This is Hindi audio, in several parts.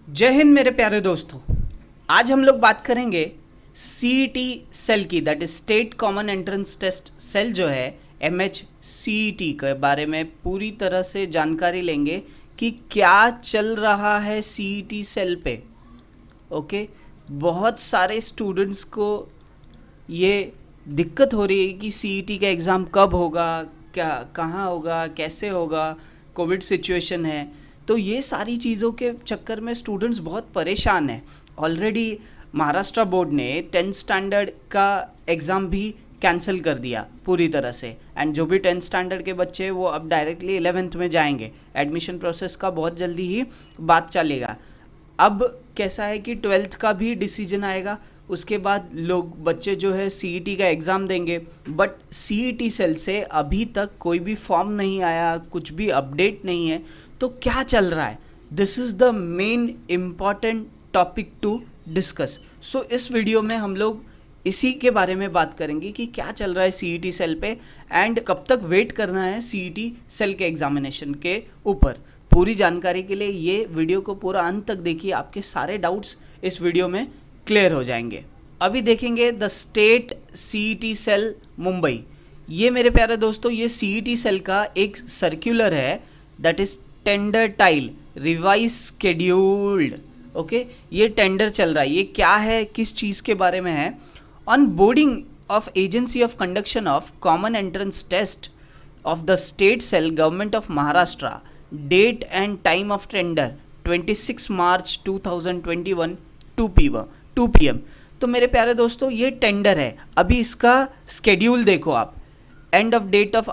जय हिंद मेरे प्यारे दोस्तों। आज हम लोग बात करेंगे सीईटी सेल की, that is state common entrance test cell जो है MHCET के बारे में पूरी तरह से जानकारी लेंगे कि क्या चल रहा है सीईटी सेल पे। ओके, बहुत सारे स्टूडेंट्स को ये दिक्कत हो रही है कि सीईटी का एग्ज़ाम कब होगा, क्या कहाँ होगा, कैसे होगा, कोविड सिचुएशन है। तो ये सारी चीज़ों के चक्कर में स्टूडेंट्स बहुत परेशान हैं। ऑलरेडी महाराष्ट्र बोर्ड ने 10th स्टैंडर्ड का एग्ज़ाम भी कैंसिल कर दिया पूरी तरह से, एंड जो भी 10th स्टैंडर्ड के बच्चे हैं वो अब डायरेक्टली 11th में जाएंगे। एडमिशन प्रोसेस का बहुत जल्दी ही बात चलेगा। अब कैसा है कि 12th का भी डिसीजन आएगा, उसके बाद लोग बच्चे जो है सीईटी का एग्ज़ाम देंगे। बट सीईटी सेल से अभी तक कोई भी फॉर्म नहीं आया, कुछ भी अपडेट नहीं है। तो क्या चल रहा है, this is the main important topic to discuss. So इस वीडियो में हम लोग इसी के बारे में बात करेंगे कि क्या चल रहा है सीईटी सेल पे एंड कब तक वेट करना है सीईटी सेल के एग्जामिनेशन के ऊपर। पूरी जानकारी के लिए ये वीडियो को पूरा अंत तक देखिए, आपके सारे डाउट्स इस वीडियो में क्लियर हो जाएंगे। अभी देखेंगे the state CET cell Mumbai. ये मेरे प्यारे दोस्तों, ये सीईटी सेल का एक सर्कुलर है, that is tender tile revise scheduled. Okay, ये टेंडर चल रहा है। ये क्या है, किस चीज़ के बारे में है? On boarding of agency of conduction of common entrance test of the state cell government of Maharashtra, date and time of tender 26 March 2021 2 PM। तो मेरे प्यारे दोस्तों, ये टेंडर है। अभी इसका स्केड्यूल देखो आप। End of date of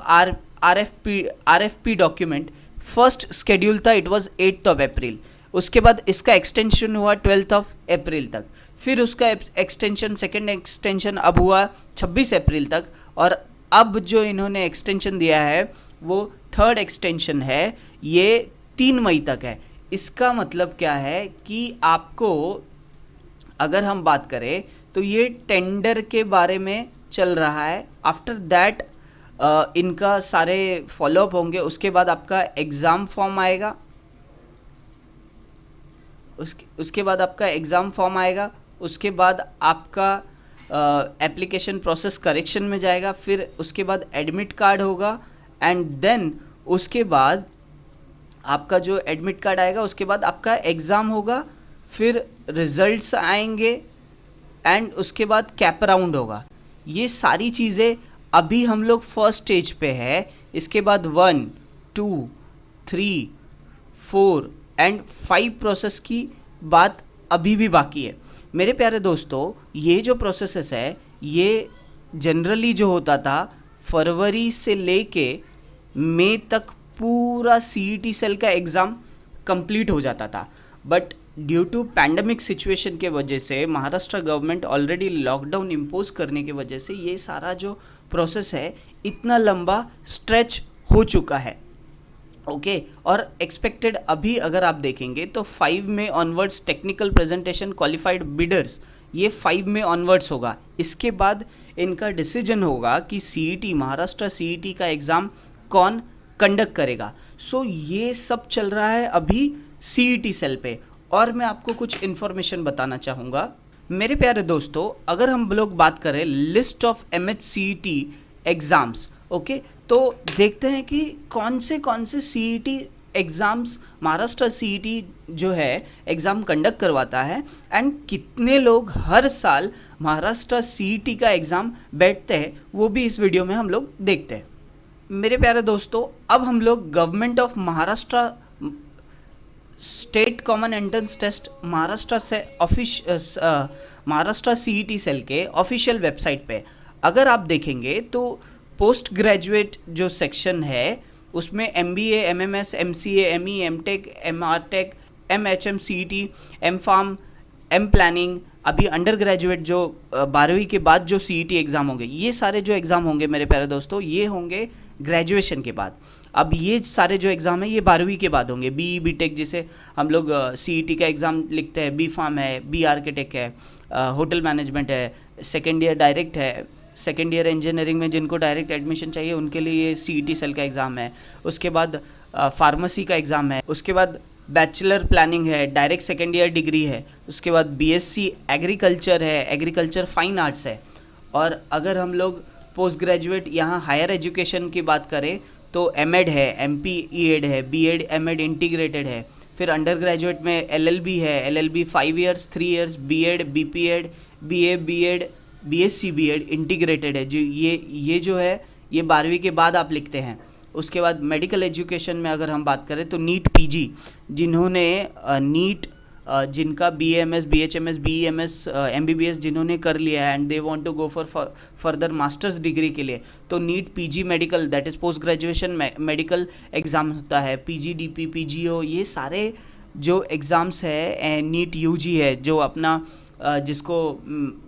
RFP document, first schedule था, it was 8th of April। उसके बाद इसका एक्सटेंशन हुआ 12th of April तक। फिर उसका एक्सटेंशन, सेकेंड एक्सटेंशन अब हुआ 26 अप्रैल तक। और अब जो इन्होंने एक्सटेंशन दिया है वो थर्ड एक्सटेंशन है, ये 3 मई तक है। इसका मतलब क्या है कि आपको, अगर हम बात करें तो ये टेंडर के बारे में चल रहा है। आफ्टर दैट इनका सारे फॉलोअप होंगे। उसके बाद आपका एग्ज़ाम फॉर्म आएगा, उसके बाद आपका एग्ज़ाम फॉर्म आएगा। उसके बाद आपका एप्लीकेशन प्रोसेस करेक्शन में जाएगा। फिर उसके बाद एडमिट कार्ड होगा एंड देन उसके बाद आपका जो एडमिट कार्ड आएगा उसके बाद आपका एग्ज़ाम होगा। फिर रिजल्ट्स आएंगे एंड उसके बाद कैप राउंड होगा। ये सारी चीज़ें अभी हम लोग फर्स्ट स्टेज पे है। इसके बाद 1, 2, 3, 4 एंड 5 प्रोसेस की बात अभी भी बाकी है। मेरे प्यारे दोस्तों, ये जो प्रोसेस है ये जनरली जो होता था फरवरी से लेके मई तक पूरा सीईटी सेल का एग्ज़ाम कंप्लीट हो जाता था। But due to pandemic situation के वजह से Maharashtra government already lockdown impose करने की वजह से ये सारा जो प्रोसेस है इतना लंबा स्ट्रेच हो चुका है। ओके, और एक्सपेक्टेड अभी अगर आप देखेंगे तो 5 में onwards technical presentation qualified bidders, ये 5 में ऑनवर्ड्स होगा। इसके बाद इनका डिसीजन होगा कि सीईटी, महाराष्ट्र सीईटी का एग्ज़ाम कौन कंडक्ट करेगा। सो ये सब चल रहा है अभी सीईटी सेल पे। और मैं आपको कुछ इन्फॉर्मेशन बताना चाहूँगा मेरे प्यारे दोस्तों। अगर हम लोग बात करें list of MHCET exams, okay, तो देखते हैं कि कौन से सीईटी एग्ज़ाम्स महाराष्ट्र सीईटी जो है एग्ज़ाम कंडक्ट करवाता है एंड कितने लोग हर साल महाराष्ट्र सीईटी का एग्ज़ाम बैठते हैं, वो भी इस वीडियो में हम लोग देखते हैं। मेरे प्यारे दोस्तों, अब हम लोग government of Maharashtra state common entrance test Maharashtra से महाराष्ट्र सीईटी सेल के ऑफिशियल वेबसाइट पे अगर आप देखेंगे तो पोस्ट ग्रेजुएट जो सेक्शन है उसमें MBA, MMS, MCA, ME, MTech, MRTech, MHMCET, MPharm, M planning, अभी अंडर ग्रेजुएट जो 12वीं के बाद जो सीईटी एग्ज़ाम होंगे, ये सारे जो एग्ज़ाम होंगे मेरे प्यारे दोस्तों ये होंगे ग्रेजुएशन के बाद। अब ये सारे जो एग्ज़ाम है ये 12वीं के बाद होंगे। BE, BTech जिसे हम लोग सीईटी का एग्ज़ाम लिखते हैं, B Pharm है, B आर्किटेक्ट है, होटल मैनेजमेंट है, सेकेंड ईयर डायरेक्ट है, सेकेंड ईयर इंजीनियरिंग में जिनको डायरेक्ट एडमिशन चाहिए उनके लिए ये सीईटी सेल का एग्ज़ाम है। उसके बाद फार्मेसी का एग्ज़ाम है। उसके बाद बैचलर प्लानिंग है, डायरेक्ट सेकेंड ईयर डिग्री है, उसके बाद बीएससी एग्रीकल्चर है, एग्रीकल्चर फाइन आर्ट्स है। और अगर हम लोग पोस्ट ग्रेजुएट यहाँ हायर एजुकेशन की बात करें तो एमएड है, एमपी ईएड है, बीएड एमएड इंटीग्रेटेड है। फिर अंडर ग्रेजुएट में एलएलबी है, LLB 5 years 3 years, BEd BPEd BA BEd BSc BEd integrated है। जो ये जो है ये 12वीं के बाद आप लिखते हैं। उसके बाद मेडिकल एजुकेशन में अगर हम बात करें तो नीट पीजी, जिन्होंने नीट जिनका बीएमएस बीएचएमएस बीएमएस एमबीबीएस जिन्होंने कर लिया है and they want to go for further masters degree के लिए, तो NEET PG medical that is post graduation medical exam होता है। पीजीडीपी पीजीओ ये सारे जो एग्ज़ाम्स है, नीट यूजी है जो अपना जिसको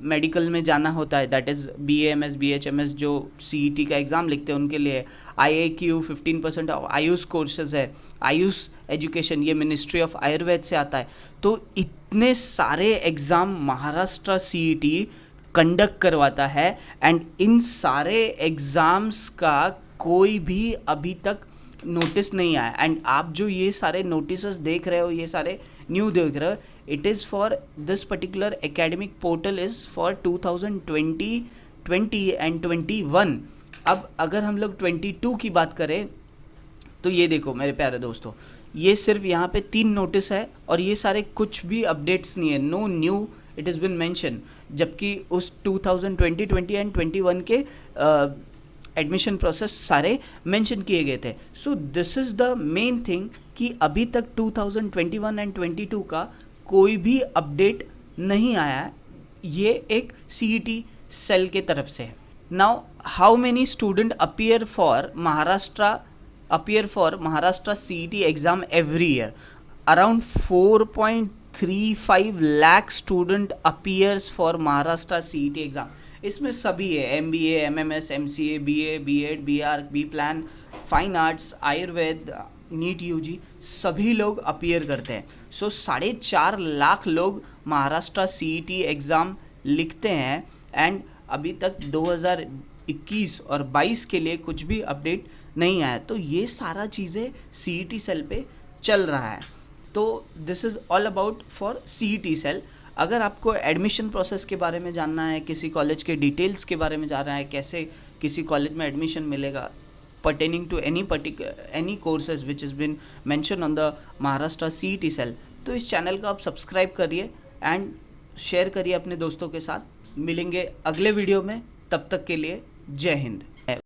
मेडिकल में जाना होता है दैट इज़ बीएमएस बीएचएमएस जो सीईटी का एग्ज़ाम लिखते हैं उनके लिए। IAQ 15% आयुष कोर्सेज है, आयुष एजुकेशन ये मिनिस्ट्री ऑफ आयुर्वेद से आता है। तो इतने सारे एग्ज़ाम महाराष्ट्र सीईटी कंडक्ट करवाता है एंड इन सारे एग्ज़ाम्स का कोई भी अभी तक नोटिस नहीं आया। एंड आप जो ये सारे नोटिस देख रहे हो, ये सारे न्यू देख रहे हो, it is for this particular academic portal is for 2020 and 21। अब अगर हम लोग 22 की बात करें तो ये देखो मेरे प्यारे दोस्तों, ये सिर्फ यहाँ पे 3 नोटिस है और ये सारे कुछ भी अपडेट्स नहीं है, no new it is been mention. जबकि उस 2020 20 एंड 21 के एडमिशन प्रोसेस सारे मेंशन किए गए थे। So this is the main thing कि अभी तक 2021 एंड 22 का कोई भी अपडेट नहीं आया है, ये एक सीईटी सेल के तरफ से है। Now how many student appear for Maharashtra CET exam every year? Around 4.35 lakh student appears for Maharashtra CET exam. इसमें सभी है, MBA MMS MCA BA BEd BR B plan fine arts Ayurveda NEET UG सभी लोग अपीयर करते हैं। सो 4.5 लाख लोग महाराष्ट्र सीईटी एग्ज़ाम लिखते हैं एंड अभी तक 2021 और 22 के लिए कुछ भी अपडेट नहीं आया। तो ये सारा चीज़ें सीईटी सेल पे चल रहा है। तो this is all about for CET cell. अगर आपको एडमिशन प्रोसेस के बारे में जानना है, किसी कॉलेज के डिटेल्स के बारे में जानना है, कैसे किसी कॉलेज में एडमिशन मिलेगा pertaining to any courses which has been mentioned on the Maharashtra CET cell, तो इस चैनल को आप सब्सक्राइब करिए एंड शेयर करिए अपने दोस्तों के साथ। मिलेंगे अगले वीडियो में, तब तक के लिए जय हिंद।